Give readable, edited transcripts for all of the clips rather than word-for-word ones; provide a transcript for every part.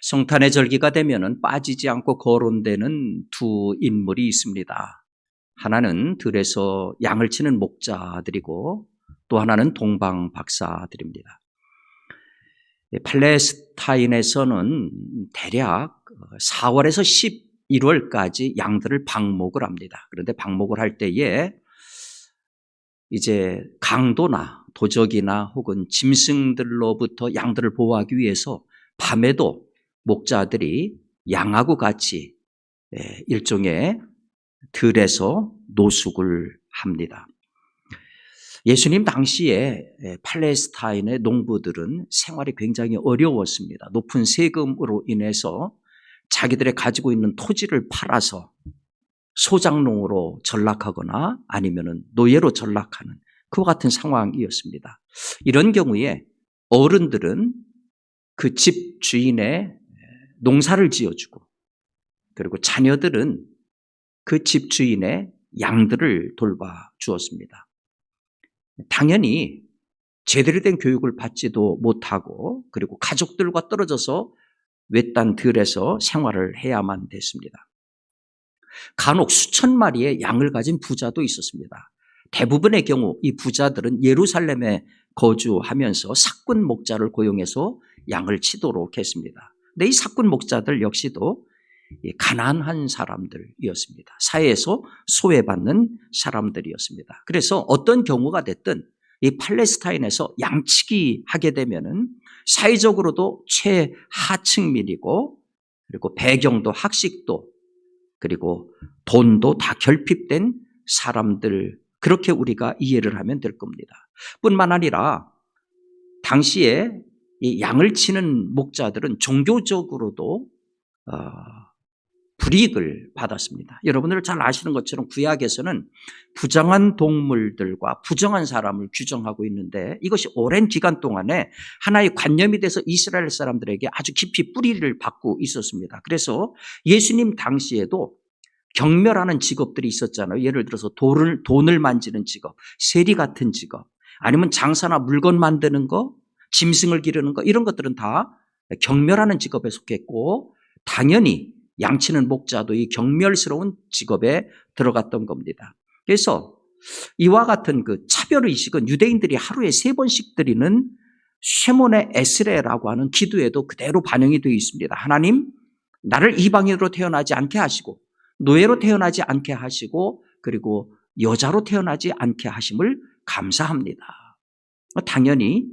성탄의 절기가 되면은 빠지지 않고 거론되는 두 인물이 있습니다. 하나는 들에서 양을 치는 목자들이고 또 하나는 동방 박사들입니다. 팔레스타인에서는 대략 4월에서 11월까지 양들을 방목을 합니다. 그런데 방목을 할 때에 이제 강도나 도적이나 혹은 짐승들로부터 양들을 보호하기 위해서 밤에도 목자들이 양하고 같이 일종의 들에서 노숙을 합니다. 예수님 당시에 팔레스타인의 농부들은 생활이 굉장히 어려웠습니다. 높은 세금으로 인해서 자기들의 가지고 있는 토지를 팔아서 소작농으로 전락하거나 아니면 노예로 전락하는 그와 같은 상황이었습니다. 이런 경우에 어른들은 그 집 주인의 농사를 지어주고 그리고 자녀들은 그 집 주인의 양들을 돌봐 주었습니다. 당연히 제대로 된 교육을 받지도 못하고 그리고 가족들과 떨어져서 외딴 들에서 생활을 해야만 됐습니다. 간혹 수천 마리의 양을 가진 부자도 있었습니다. 대부분의 경우 이 부자들은 예루살렘에 거주하면서 사꾼 목자를 고용해서 양을 치도록 했습니다. 근데 이 사꾼 목자들 역시도 가난한 사람들이었습니다. 사회에서 소외받는 사람들이었습니다. 그래서 어떤 경우가 됐든 이 팔레스타인에서 양치기 하게 되면은 사회적으로도 최하층민이고 그리고 배경도 학식도 그리고 돈도 다 결핍된 사람들, 그렇게 우리가 이해를 하면 될 겁니다. 뿐만 아니라 당시에 이 양을 치는 목자들은 종교적으로도 불이익을 받았습니다. 여러분들 잘 아시는 것처럼 구약에서는 부정한 동물들과 부정한 사람을 규정하고 있는데 이것이 오랜 기간 동안에 하나의 관념이 돼서 이스라엘 사람들에게 아주 깊이 뿌리를 받고 있었습니다. 그래서 예수님 당시에도 경멸하는 직업들이 있었잖아요. 예를 들어서 돈을 만지는 직업, 세리 같은 직업, 아니면 장사나 물건 만드는 거, 짐승을 기르는 거, 이런 것들은 다 경멸하는 직업에 속했고 당연히 양치는 목자도 이 경멸스러운 직업에 들어갔던 겁니다. 그래서 이와 같은 그 차별의식은 유대인들이 하루에 3번씩 드리는 쉐몬의 에스레라고 하는 기도에도 그대로 반영이 되어 있습니다. 하나님, 나를 이방인으로 태어나지 않게 하시고 노예로 태어나지 않게 하시고 그리고 여자로 태어나지 않게 하심을 감사합니다. 당연히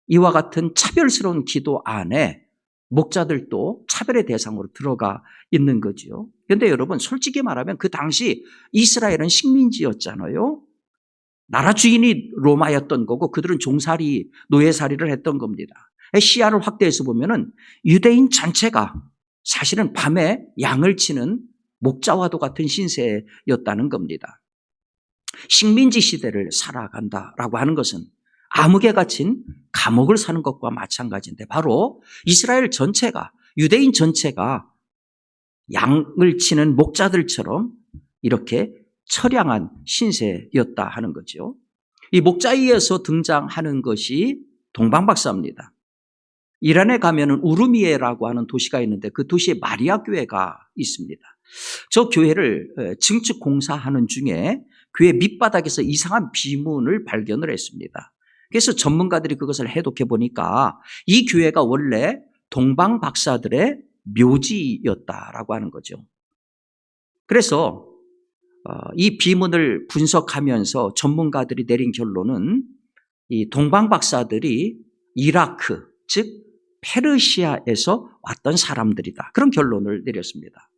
이와 같은 차별스러운 기도 안에 목자들도 차별의 대상으로 들어가 있는 거죠. 그런데 여러분 솔직히 말하면 그 당시 이스라엘은 식민지였잖아요. 나라 주인이 로마였던 거고 그들은 종살이, 노예살이를 했던 겁니다. 시야를 확대해서 보면은 유대인 전체가 사실은 밤에 양을 치는 목자와도 같은 신세였다는 겁니다. 식민지 시대를 살아간다라고 하는 것은 암흑에 갇힌 감옥을 사는 것과 마찬가지인데 바로 이스라엘 전체가, 유대인 전체가 양을 치는 목자들처럼 이렇게 처량한 신세였다 하는 거죠. 이 목자에 의해서 등장하는 것이 동방박사입니다. 이란에 가면은 우르미에라고 하는 도시가 있는데 그 도시에 마리아 교회가 있습니다. 저 교회를 증축 공사하는 중에 교회 밑바닥에서 이상한 비문을 발견을 했습니다. 그래서 전문가들이 그것을 해독해 보니까 이 교회가 원래 동방 박사들의 묘지였다라고 하는 거죠. 그래서 이 비문을 분석하면서 전문가들이 내린 결론은 이 동방 박사들이 이라크, 즉 페르시아에서 왔던 사람들이다. 그런 결론을 내렸습니다.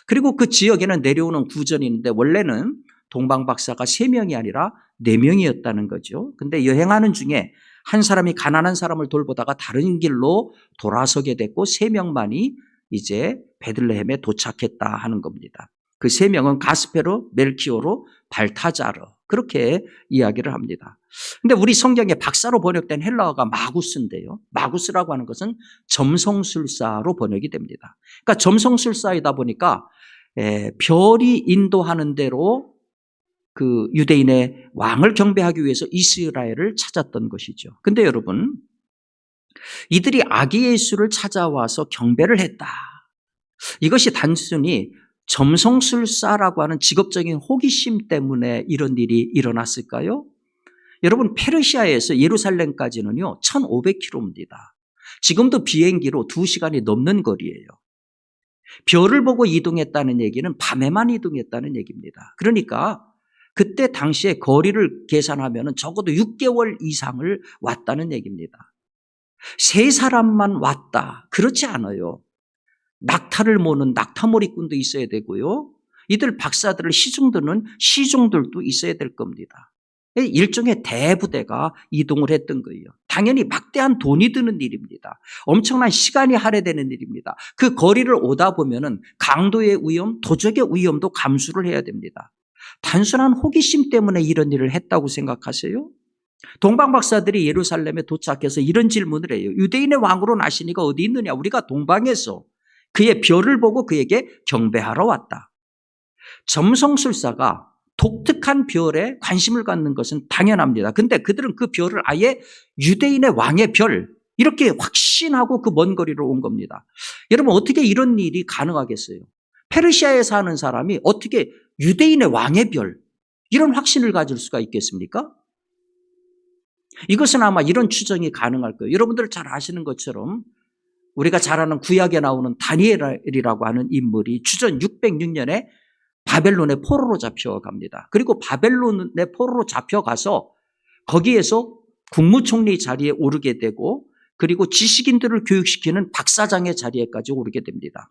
그리고 그 지역에는 내려오는 구전이 있는데 원래는 동방 박사가 3명이 아니라 4명이었다는 거죠. 근데 여행하는 중에 한 사람이 가난한 사람을 돌보다가 다른 길로 돌아서게 됐고 3명만이 이제 베들레헴에 도착했다 하는 겁니다. 그 3명은 가스페르, 멜키오르, 발타자르 그렇게 이야기를 합니다. 근데 우리 성경에 박사로 번역된 헬라어가 마구스인데요. 마구스라고 하는 것은 점성술사로 번역이 됩니다. 그러니까 점성술사이다 보니까 별이 인도하는 대로 그 유대인의 왕을 경배하기 위해서 이스라엘을 찾았던 것이죠. 근데 여러분, 이들이 아기 예수를 찾아와서 경배를 했다. 이것이 단순히 점성술사라고 하는 직업적인 호기심 때문에 이런 일이 일어났을까요? 여러분, 페르시아에서 예루살렘까지는요 1500km입니다. 지금도 비행기로 2시간이 넘는 거리예요. 별을 보고 이동했다는 얘기는 밤에만 이동했다는 얘기입니다. 그러니까 그때 당시에 거리를 계산하면 적어도 6개월 이상을 왔다는 얘기입니다. 세 사람만 왔다. 그렇지 않아요. 낙타를 모는 낙타몰이꾼도 있어야 되고요. 이들 박사들을 시중드는 시중들도 있어야 될 겁니다. 일종의 대부대가 이동을 했던 거예요. 당연히 막대한 돈이 드는 일입니다. 엄청난 시간이 할애되는 일입니다. 그 거리를 오다 보면은 강도의 위험, 도적의 위험도 감수를 해야 됩니다. 단순한 호기심 때문에 이런 일을 했다고 생각하세요? 동방 박사들이 예루살렘에 도착해서 이런 질문을 해요. 유대인의 왕으로 나신 이가 어디 있느냐? 우리가 동방에서 그의 별을 보고 그에게 경배하러 왔다. 점성술사가 독특한 별에 관심을 갖는 것은 당연합니다. 그런데 그들은 그 별을 아예 유대인의 왕의 별 이렇게 확신하고 그 먼 거리로 온 겁니다. 여러분, 어떻게 이런 일이 가능하겠어요? 페르시아에 사는 사람이 어떻게 유대인의 왕의 별 이런 확신을 가질 수가 있겠습니까? 이것은 아마 이런 추정이 가능할 거예요. 여러분들 잘 아시는 것처럼 우리가 잘 아는 구약에 나오는 다니엘이라고 하는 인물이 주전 606년에 바벨론의 포로로 잡혀갑니다. 그리고 바벨론의 포로로 잡혀가서 거기에서 국무총리 자리에 오르게 되고 그리고 지식인들을 교육시키는 박사장의 자리에까지 오르게 됩니다.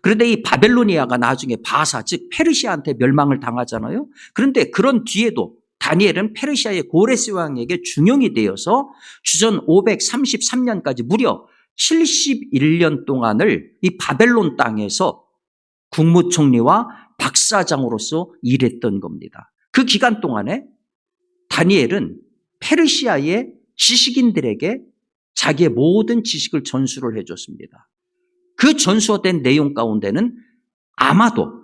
그런데 이 바벨로니아가 나중에 바사 즉 페르시아한테 멸망을 당하잖아요. 그런데 그런 뒤에도 다니엘은 페르시아의 고레스 왕에게 중용이 되어서 주전 533년까지 무려 71년 동안을 이 바벨론 땅에서 국무총리와 박사장으로서 일했던 겁니다. 그 기간 동안에 다니엘은 페르시아의 지식인들에게 자기의 모든 지식을 전수를 해줬습니다. 그 전수된 내용 가운데는 아마도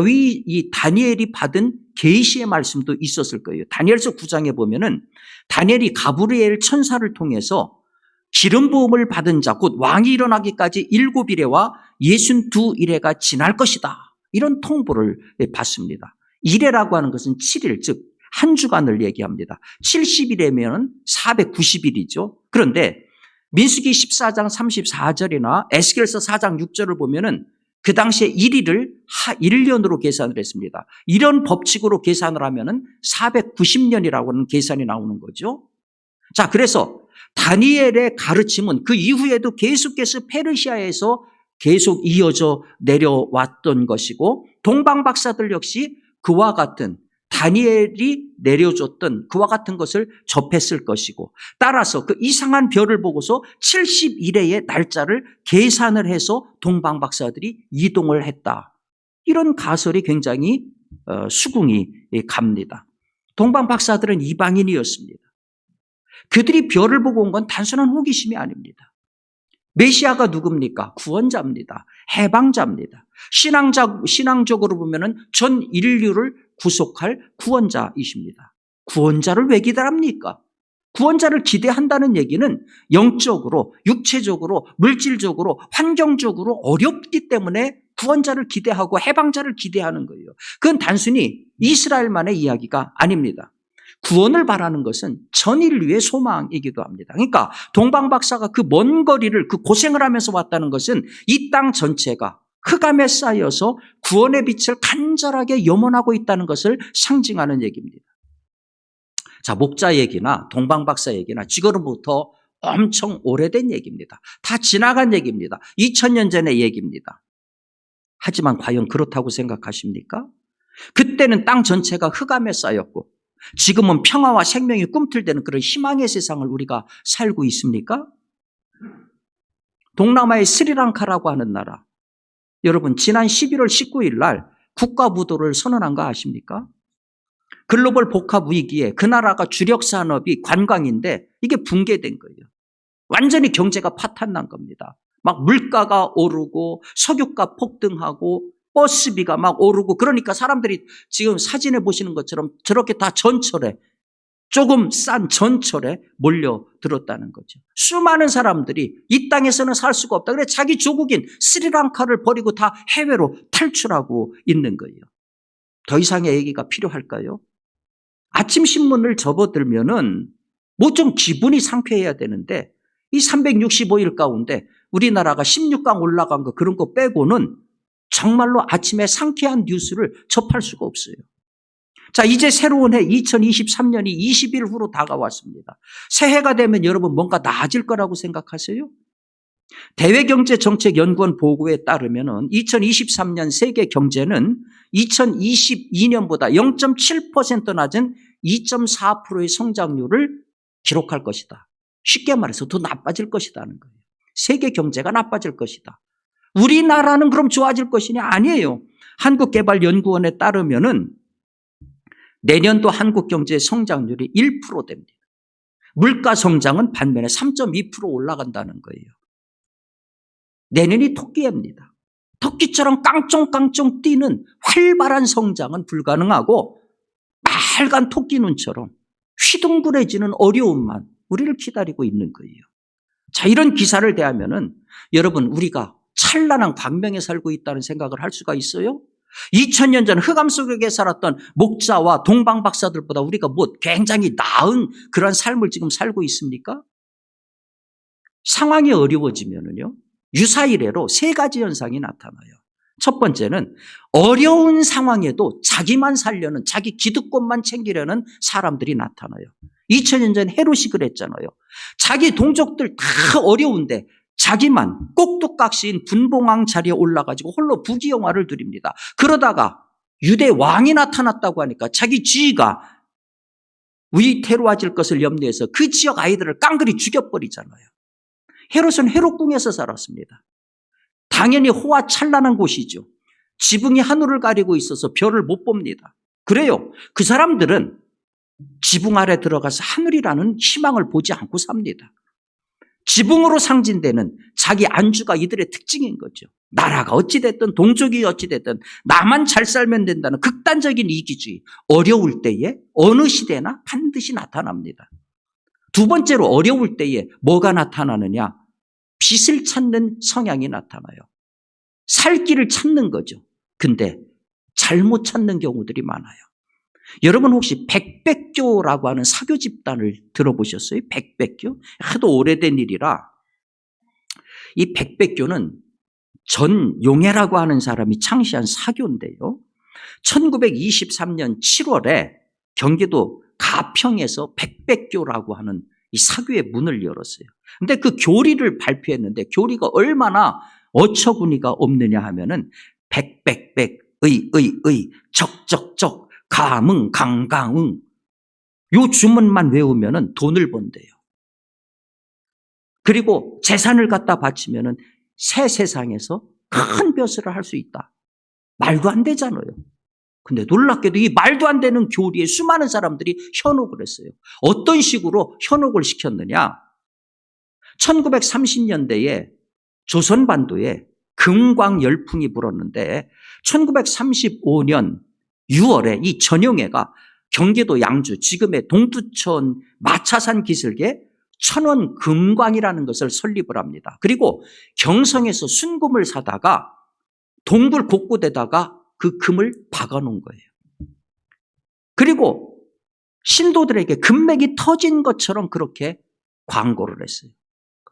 이 다니엘이 받은 계시의 말씀도 있었을 거예요. 다니엘서 9장에 보면은 다니엘이 가브리엘 천사를 통해서 기름 부음을 받은 자 곧 왕이 일어나기까지 7일에와 62일에가 지날 것이다. 이런 통보를 받습니다. 일해라고 하는 것은 7일 즉 한 주간을 얘기합니다. 70일이면 490일이죠. 그런데 민수기 14장 34절이나 에스겔서 4장 6절을 보면은 그 당시에 1일을 1년으로 계산을 했습니다. 이런 법칙으로 계산을 하면은 490년이라고 하는 계산이 나오는 거죠. 자, 그래서 다니엘의 가르침은 그 이후에도 계속해서 페르시아에서 계속 이어져 내려왔던 것이고 동방 박사들 역시 그와 같은 다니엘이 내려줬던 그와 같은 것을 접했을 것이고 따라서 그 이상한 별을 보고서 70일의 날짜를 계산을 해서 동방 박사들이 이동을 했다. 이런 가설이 굉장히 수긍이 갑니다. 동방 박사들은 이방인이었습니다. 그들이 별을 보고 온 건 단순한 호기심이 아닙니다. 메시아가 누굽니까? 구원자입니다. 해방자입니다. 신앙적으로 보면은 전 인류를 구속할 구원자이십니다. 구원자를 왜 기다립니까? 구원자를 기대한다는 얘기는 영적으로, 육체적으로, 물질적으로, 환경적으로 어렵기 때문에 구원자를 기대하고 해방자를 기대하는 거예요. 그건 단순히 이스라엘만의 이야기가 아닙니다. 구원을 바라는 것은 전 인류의 소망이기도 합니다. 그러니까 동방 박사가 그 먼 거리를 그 고생을 하면서 왔다는 것은 이 땅 전체가 흑암에 쌓여서 구원의 빛을 간절하게 염원하고 있다는 것을 상징하는 얘기입니다. 자, 목자 얘기나 동방 박사 얘기나 지금부터 엄청 오래된 얘기입니다. 다 지나간 얘기입니다. 2000년 전의 얘기입니다. 하지만 과연 그렇다고 생각하십니까? 그때는 땅 전체가 흑암에 쌓였고 지금은 평화와 생명이 꿈틀대는 그런 희망의 세상을 우리가 살고 있습니까? 동남아의 스리랑카라고 하는 나라, 여러분 지난 11월 19일 날 국가부도를 선언한 거 아십니까? 글로벌 복합 위기에 그 나라가 주력 산업이 관광인데 이게 붕괴된 거예요. 완전히 경제가 파탄난 겁니다. 막 물가가 오르고 석유가 폭등하고 버스비가 막 오르고 그러니까 사람들이 지금 사진에 보시는 것처럼 저렇게 다 전철에 조금 싼 전철에 몰려들었다는 거죠. 수많은 사람들이 이 땅에서는 살 수가 없다. 그래 자기 조국인 스리랑카를 버리고 다 해외로 탈출하고 있는 거예요. 더 이상의 얘기가 필요할까요? 아침 신문을 접어들면은 뭐 좀 기분이 상쾌해야 되는데 이 365일 가운데 우리나라가 16강 올라간 거 그런 거 빼고는 정말로 아침에 상쾌한 뉴스를 접할 수가 없어요. 자, 이제 새로운 해 2023년이 20일 후로 다가왔습니다. 새해가 되면 여러분 뭔가 나아질 거라고 생각하세요? 대외경제정책연구원 보고에 따르면 2023년 세계 경제는 2022년보다 0.7% 낮은 2.4%의 성장률을 기록할 것이다. 쉽게 말해서 더 나빠질 것이라는 거예요. 세계 경제가 나빠질 것이다. 우리나라는 그럼 좋아질 것이냐? 아니에요. 한국개발연구원에 따르면은 내년도 한국 경제의 성장률이 1% 됩니다. 물가 성장은 반면에 3.2% 올라간다는 거예요. 내년이 토끼해입니다. 토끼처럼 깡총깡총 뛰는 활발한 성장은 불가능하고 빨간 토끼 눈처럼 휘둥그레지는 어려움만 우리를 기다리고 있는 거예요. 자, 이런 기사를 대하면은 여러분 우리가 찬란한 광명에 살고 있다는 생각을 할 수가 있어요? 2000년 전 흑암 속에 살았던 목자와 동방 박사들보다 우리가 뭐 굉장히 나은 그런 삶을 지금 살고 있습니까? 상황이 어려워지면은요, 유사이래로 세 가지 현상이 나타나요. 첫 번째는 어려운 상황에도 자기만 살려는, 자기 기득권만 챙기려는 사람들이 나타나요. 2000년 전 헤롯이 그랬잖아요. 자기 동족들 다 어려운데 자기만 꼭두각시인 분봉왕 자리에 올라가지고 홀로 부귀영화를 누립니다. 그러다가 유대 왕이 나타났다고 하니까 자기 지위가 위태로워질 것을 염려해서 그 지역 아이들을 깡그리 죽여버리잖아요. 헤롯은 헤롯궁에서 살았습니다. 당연히 호화 찬란한 곳이죠. 지붕이 하늘을 가리고 있어서 별을 못 봅니다. 그래요. 그 사람들은 지붕 아래 들어가서 하늘이라는 희망을 보지 않고 삽니다. 지붕으로 상징되는 자기 안주가 이들의 특징인 거죠. 나라가 어찌됐든 동족이 어찌됐든 나만 잘 살면 된다는 극단적인 이기주의, 어려울 때에 어느 시대나 반드시 나타납니다. 두 번째로 어려울 때에 뭐가 나타나느냐? 빛을 찾는 성향이 나타나요. 살 길을 찾는 거죠. 근데 잘못 찾는 경우들이 많아요. 여러분 혹시 백백교라고 하는 사교 집단을 들어보셨어요? 백백교? 하도 오래된 일이라. 이 백백교는 전용해라고 하는 사람이 창시한 사교인데요. 1923년 7월에 경기도 가평에서 백백교라고 하는 이 사교의 문을 열었어요. 근데 그 교리를 발표했는데 교리가 얼마나 어처구니가 없느냐 하면은 백백백, 의, 적적적, 감응, 강강응. 요 주문만 외우면은 돈을 번대요. 그리고 재산을 갖다 바치면은 새 세상에서 큰 벼슬을 할 수 있다. 말도 안 되잖아요. 근데 놀랍게도 이 말도 안 되는 교리에 수많은 사람들이 현혹을 했어요. 어떤 식으로 현혹을 시켰느냐? 1930년대에 조선반도에 금광 열풍이 불었는데 1935년 6월에 이 전용해가 경기도 양주 지금의 동두천 마차산 기슭에 천원 금광이라는 것을 설립을 합니다. 그리고 경성에서 순금을 사다가 동굴 곳곳에다가 그 금을 박아놓은 거예요. 그리고 신도들에게 금맥이 터진 것처럼 그렇게 광고를 했어요.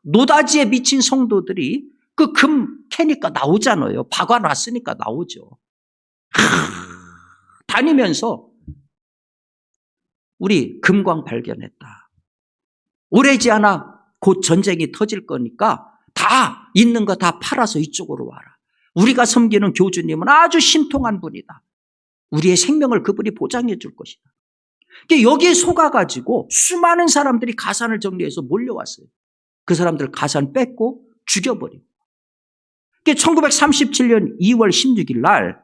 노다지에 미친 성도들이 그 금 캐니까 나오잖아요. 박아놨으니까 나오죠. 다니면서 우리 금광 발견했다. 오래지 않아 곧 전쟁이 터질 거니까 다 있는 거 다 팔아서 이쪽으로 와라. 우리가 섬기는 교주님은 아주 신통한 분이다. 우리의 생명을 그분이 보장해 줄 것이다. 여기에 속아가지고 수많은 사람들이 가산을 정리해서 몰려왔어요. 그 사람들 가산 뺏고 죽여버리고. 1937년 2월 16일 날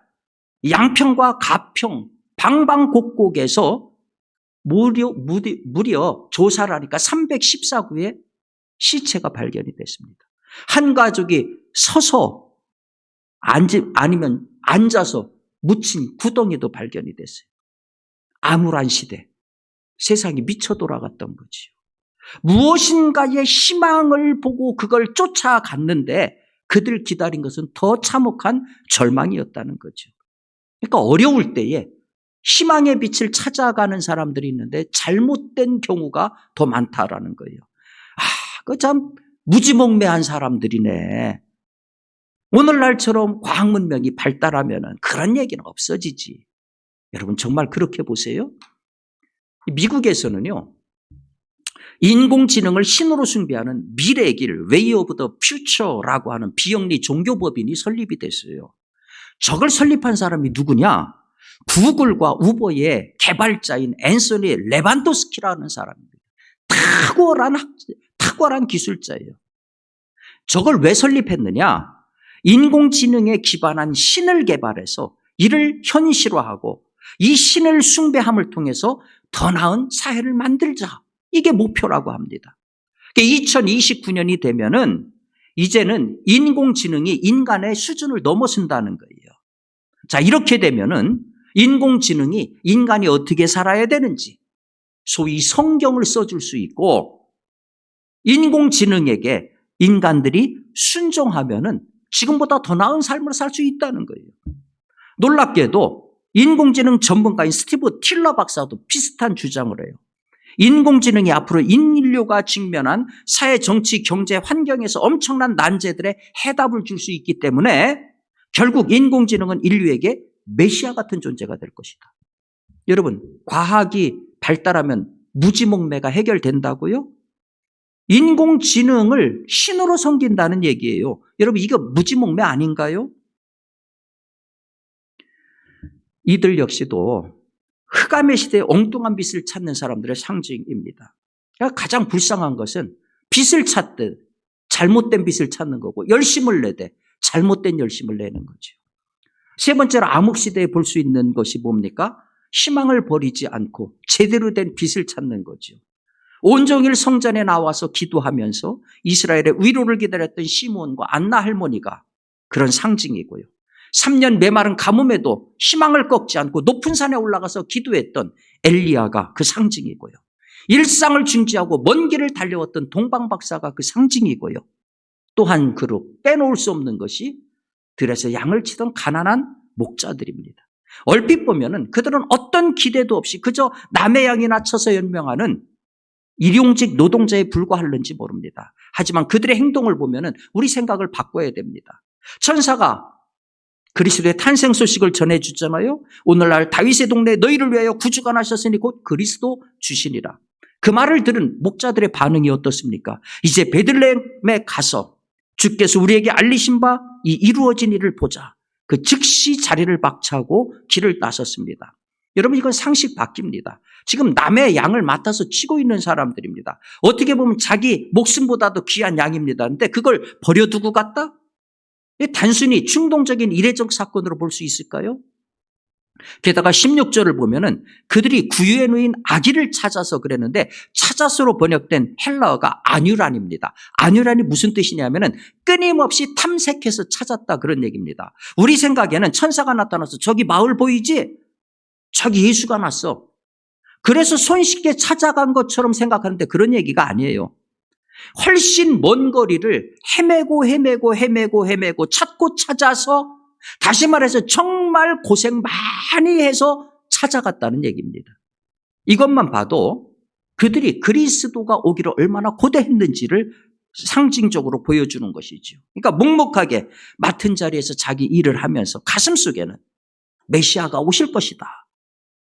양평과 가평 방방곡곡에서 무려 조사를 하니까 314구의 시체가 발견이 됐습니다. 한 가족이 서서 아니면 앉아서 묻힌 구덩이도 발견이 됐어요. 암울한 시대. 세상이 미쳐 돌아갔던 거지요. 무엇인가의 희망을 보고 그걸 쫓아갔는데 그들 기다린 것은 더 참혹한 절망이었다는 거죠. 그러니까 어려울 때에 희망의 빛을 찾아가는 사람들이 있는데 잘못된 경우가 더 많다라는 거예요. 그 참 무지몽매한 사람들이네. 오늘날처럼 과학 문명이 발달하면 그런 얘기는 없어지지. 여러분 정말 그렇게 보세요. 미국에서는요, 인공지능을 신으로 숭배하는 미래의 길, Way of the Future라고 하는 비영리 종교법인이 설립이 됐어요. 저걸 설립한 사람이 누구냐? 구글과 우버의 개발자인 앤서니 레반도스키라는 사람입니다. 탁월한 기술자예요. 저걸 왜 설립했느냐? 인공지능에 기반한 신을 개발해서 이를 현실화하고 이 신을 숭배함을 통해서 더 나은 사회를 만들자. 이게 목표라고 합니다. 2029년이 되면은 이제는 인공지능이 인간의 수준을 넘어선다는 거예요. 자, 이렇게 되면은 인공지능이 인간이 어떻게 살아야 되는지 소위 성경을 써줄 수 있고 인공지능에게 인간들이 순종하면은 지금보다 더 나은 삶을 살 수 있다는 거예요. 놀랍게도 인공지능 전문가인 스티브 틸러 박사도 비슷한 주장을 해요. 인공지능이 앞으로 인류가 직면한 사회, 정치, 경제, 환경에서 엄청난 난제들의 해답을 줄 수 있기 때문에 결국 인공지능은 인류에게 메시아 같은 존재가 될 것이다. 여러분, 과학이 발달하면 무지몽매가 해결된다고요? 인공지능을 신으로 섬긴다는 얘기예요. 여러분, 이거 무지몽매 아닌가요? 이들 역시도 흑암의 시대에 엉뚱한 빛을 찾는 사람들의 상징입니다. 그러니까 가장 불쌍한 것은 빛을 찾듯 잘못된 빛을 찾는 거고 열심을 내되 잘못된 열심을 내는 거죠. 세 번째로 암흑시대에 볼 수 있는 것이 뭡니까? 희망을 버리지 않고 제대로 된 빛을 찾는 거죠. 온종일 성전에 나와서 기도하면서 이스라엘의 위로를 기다렸던 시므온과 안나 할머니가 그런 상징이고요. 3년 메마른 가뭄에도 희망을 꺾지 않고 높은 산에 올라가서 기도했던 엘리야가 그 상징이고요. 일상을 중지하고 먼 길을 달려왔던 동방박사가 그 상징이고요. 또한 그룹 빼놓을 수 없는 것이 들에서 양을 치던 가난한 목자들입니다. 얼핏 보면은 그들은 어떤 기대도 없이 그저 남의 양이나 쳐서 연명하는 일용직 노동자에 불과할는지 모릅니다. 하지만 그들의 행동을 보면은 우리 생각을 바꿔야 됩니다. 천사가 그리스도의 탄생 소식을 전해주잖아요. 오늘날 다윗의 동네에 너희를 위하여 구주가 나셨으니 곧 그리스도 주시니라. 그 말을 들은 목자들의 반응이 어떻습니까? 이제 베들레헴에 가서 주께서 우리에게 알리신 바 이 이루어진 일을 보자. 그 즉시 자리를 박차고 길을 나섰습니다. 여러분, 이건 상식 바뀝니다. 지금 남의 양을 맡아서 치고 있는 사람들입니다. 어떻게 보면 자기 목숨보다도 귀한 양입니다. 그런데 그걸 버려두고 갔다? 단순히 충동적인 이례적 사건으로 볼 수 있을까요? 게다가 16절을 보면은 그들이 구유에 누인 아기를 찾아서 그랬는데 찾아서로 번역된 헬라어가 아뉴란입니다. 아뉴란이 무슨 뜻이냐면은 끊임없이 탐색해서 찾았다 그런 얘기입니다. 우리 생각에는 천사가 나타나서 저기 마을 보이지? 저기 예수가 났어. 그래서 손쉽게 찾아간 것처럼 생각하는데 그런 얘기가 아니에요. 훨씬 먼 거리를 헤매고 찾고 찾아서 다시 말해서 정말 고생 많이 해서 찾아갔다는 얘기입니다. 이것만 봐도 그들이 그리스도가 오기를 얼마나 고대했는지를 상징적으로 보여주는 것이죠. 그러니까 묵묵하게 맡은 자리에서 자기 일을 하면서 가슴속에는 메시아가 오실 것이다.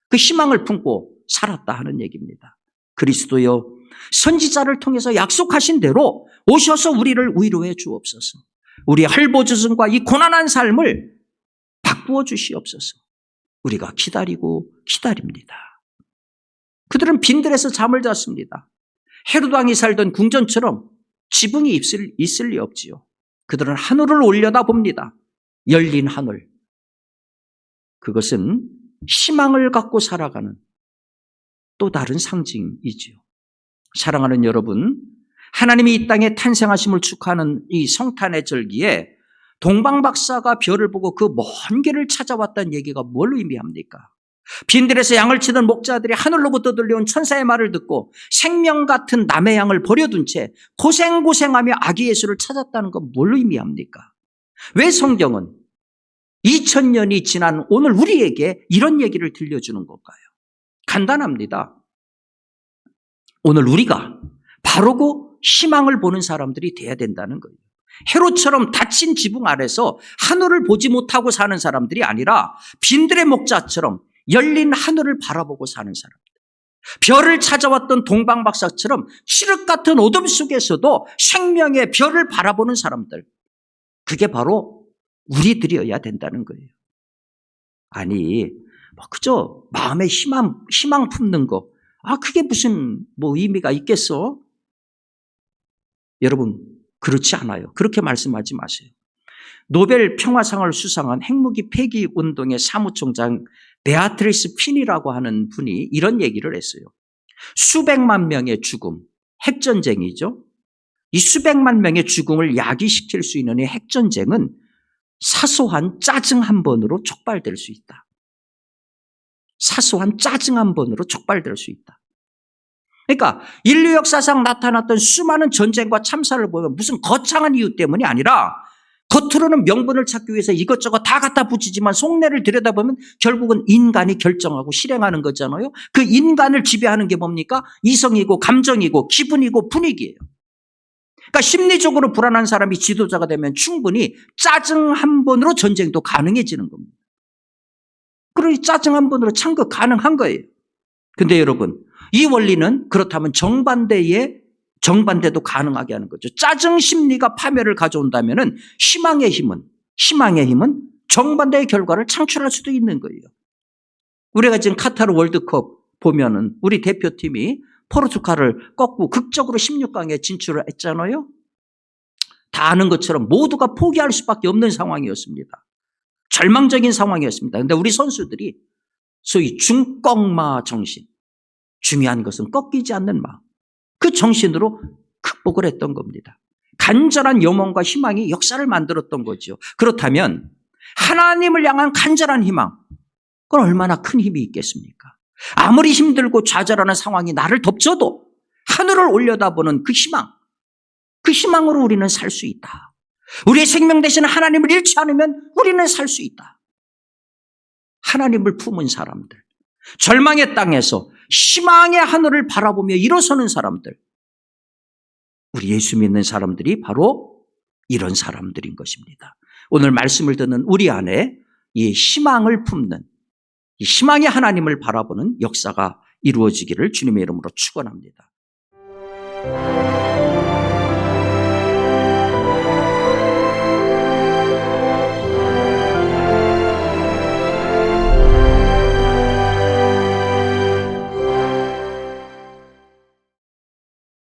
그 희망을 품고 살았다 하는 얘기입니다. 그리스도여, 선지자를 통해서 약속하신 대로 오셔서 우리를 위로해 주옵소서. 우리의 헐벗어짐과 이 고난한 삶을 바꾸어 주시옵소서. 우리가 기다리고 기다립니다. 그들은 빈들에서 잠을 잤습니다. 헤롯 왕이 살던 궁전처럼 지붕이 있을 리 없지요. 그들은 하늘을 올려다봅니다. 열린 하늘. 그것은 희망을 갖고 살아가는 또 다른 상징이지요. 사랑하는 여러분, 하나님이 이 땅에 탄생하심을 축하하는 이 성탄의 절기에 동방박사가 별을 보고 그 먼 길을 찾아왔다는 얘기가 뭘 의미합니까? 빈들에서 양을 치던 목자들이 하늘로부터 들려온 천사의 말을 듣고 생명 같은 남의 양을 버려둔 채 고생고생하며 아기 예수를 찾았다는 건 뭘 의미합니까? 왜 성경은 2000년이 지난 오늘 우리에게 이런 얘기를 들려주는 걸까요? 간단합니다. 오늘 우리가 바르고 희망을 보는 사람들이 돼야 된다는 거예요. 헤롯처럼 닫힌 지붕 아래서 하늘을 보지 못하고 사는 사람들이 아니라 빈들의 목자처럼 열린 하늘을 바라보고 사는 사람들. 별을 찾아왔던 동방박사처럼 칠흑 같은 어둠 속에서도 생명의 별을 바라보는 사람들. 그게 바로 우리들이어야 된다는 거예요. 아니, 그저 마음에 희망 품는 거. 그게 무슨 의미가 있겠어? 여러분, 그렇지 않아요. 그렇게 말씀하지 마세요. 노벨 평화상을 수상한 핵무기 폐기 운동의 사무총장 베아트리스 핀이라고 하는 분이 이런 얘기를 했어요. 수백만 명의 죽음, 핵전쟁이죠. 이 수백만 명의 죽음을 야기시킬 수 있는 이 핵전쟁은 사소한 짜증 한 번으로 촉발될 수 있다. 사소한 짜증 한 번으로 촉발될 수 있다. 그러니까 인류 역사상 나타났던 수많은 전쟁과 참사를 보면 무슨 거창한 이유 때문이 아니라 겉으로는 명분을 찾기 위해서 이것저것 다 갖다 붙이지만 속내를 들여다보면 결국은 인간이 결정하고 실행하는 거잖아요. 그 인간을 지배하는 게 뭡니까? 이성이고 감정이고 기분이고 분위기예요. 그러니까 심리적으로 불안한 사람이 지도자가 되면 충분히 짜증 한 번으로 전쟁도 가능해지는 겁니다. 그러니 짜증 한 번으로 참거 가능한 거예요. 근데 여러분, 이 원리는 그렇다면 정반대도 가능하게 하는 거죠. 짜증 심리가 파멸을 가져온다면 희망의 힘은 정반대의 결과를 창출할 수도 있는 거예요. 우리가 지금 카타르 월드컵 보면은 우리 대표팀이 포르투갈을 꺾고 극적으로 16강에 진출을 했잖아요. 다 아는 것처럼 모두가 포기할 수밖에 없는 상황이었습니다. 절망적인 상황이었습니다. 그런데 우리 선수들이 소위 중꺾마 정신, 중요한 것은 꺾이지 않는 마음, 그 정신으로 극복을 했던 겁니다. 간절한 염원과 희망이 역사를 만들었던 거죠. 그렇다면 하나님을 향한 간절한 희망, 그건 얼마나 큰 힘이 있겠습니까? 아무리 힘들고 좌절하는 상황이 나를 덮쳐도 하늘을 올려다보는 그 희망으로 우리는 살 수 있다. 우리의 생명 대신 하나님을 잃지 않으면 우리는 살 수 있다. 하나님을 품은 사람들, 절망의 땅에서 희망의 하늘을 바라보며 일어서는 사람들, 우리 예수 믿는 사람들이 바로 이런 사람들인 것입니다. 오늘 말씀을 듣는 우리 안에 이 희망을 품는, 이 희망의 하나님을 바라보는 역사가 이루어지기를 주님의 이름으로 축원합니다.